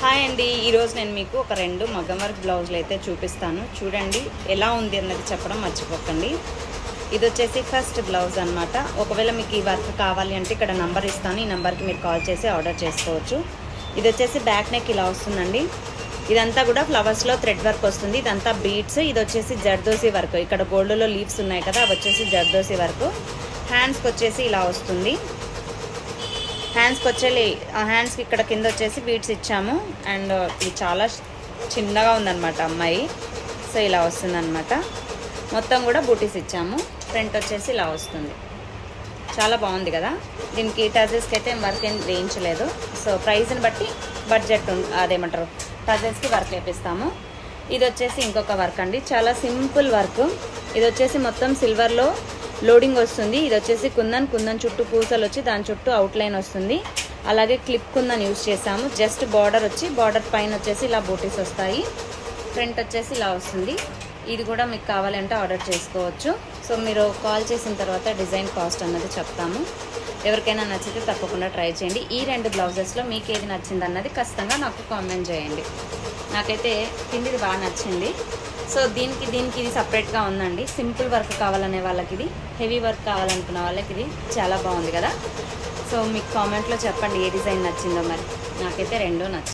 Hi అండి, ఈరోజు నేను మీకు ఒక 2 మగ్గం వర్క్ బ్లౌజులు అయితే చూపిస్తాను. చూడండి ఎలా ఉంది అన్నది చెప్పడం మర్చిపోకండి. ఇది వచ్చేసి ఫస్ట్ బ్లౌజ్ అనమాట. ఒకవేళ మీకు ఈ వర్క్ కావాలి అంటే ఇక్కడ నంబర్ ఇస్తాను, ఈ నెంబర్కి మీరు కాల్ చేసి ఆర్డర్ చేసుకోవచ్చు. ఇది వచ్చేసి బ్యాక్ నెక్ ఇలా వస్తుందండి. ఇదంతా కూడా ఫ్లవర్స్లో థ్రెడ్ వర్క్ వస్తుంది. ఇదంతా బీడ్స్. ఇది వచ్చేసి జర్దోసి వర్క్. ఇక్కడ గోల్డ్లో లీవ్స్ ఉన్నాయి కదా, అవి వచ్చేసి జర్దోసి వర్క్. హ్యాండ్స్కి వచ్చేసి ఇలా వస్తుంది. హ్యాండ్స్కి ఇక్కడ కింద వచ్చేసి బీడ్స్ ఇచ్చాము. అండ్ ఇది చాలా చిన్నగా ఉందన్నమాట అమ్మాయి. సో ఇలా వస్తుందన్నమాట. మొత్తం కూడా బూటీస్ ఇచ్చాము. ఫ్రంట్ వచ్చేసి ఇలా వస్తుంది. చాలా బాగుంది కదా. దీనికి టజెస్కి అయితే వర్క్ ఏం వేయించలేదు. సో ప్రైస్ని బట్టి బడ్జెట్ అదేమంటారు టజెస్కి వర్క్ వేపిస్తాము. ఇది వచ్చేసి ఇంకొక వర్క్ అండి, చాలా సింపుల్ వర్క్. ఇది వచ్చేసి మొత్తం సిల్వర్లో లోడింగ్ వస్తుంది. ఇది వచ్చేసి కుందన్ చుట్టూ పూసలు వచ్చి దాని చుట్టూ అవుట్లైన్ వస్తుంది. అలాగే క్లిప్ కుందన్ యూజ్ చేసాము. జస్ట్ బార్డర్ వచ్చి బార్డర్ పైన వచ్చేసి ఇలా బూటీస్ వస్తాయి. ఫ్రంట్ వచ్చేసి ఇలా వస్తుంది. ఇది కూడా మీకు కావాలంటే ఆర్డర్ చేసుకోవచ్చు. సో మీరు కాల్ చేసిన తర్వాత డిజైన్ కాస్ట్ అన్నది చెప్తాము. ఎవరికైనా నచ్చితే తప్పకుండా ట్రై చేయండి. ఈ 2 బ్లౌజెస్లో మీకు ఏది నచ్చింది అన్నది ఖచ్చితంగా నాకు కామెంట్ చేయండి. నాకైతే కిందిది బాగా నచ్చింది. సో దీనికి ఇది సపరేట్గా ఉందండి. సింపుల్ వర్క్ కావాలనే వాళ్ళకి ఇది, హెవీ వర్క్ కావాలనుకున్న వాళ్ళకి ఇది చాలా బాగుంది కదా. సో మీకు కామెంట్లో చెప్పండి ఏ డిజైన్ నచ్చిందో. మరి నాకైతే 2 నచ్చింది.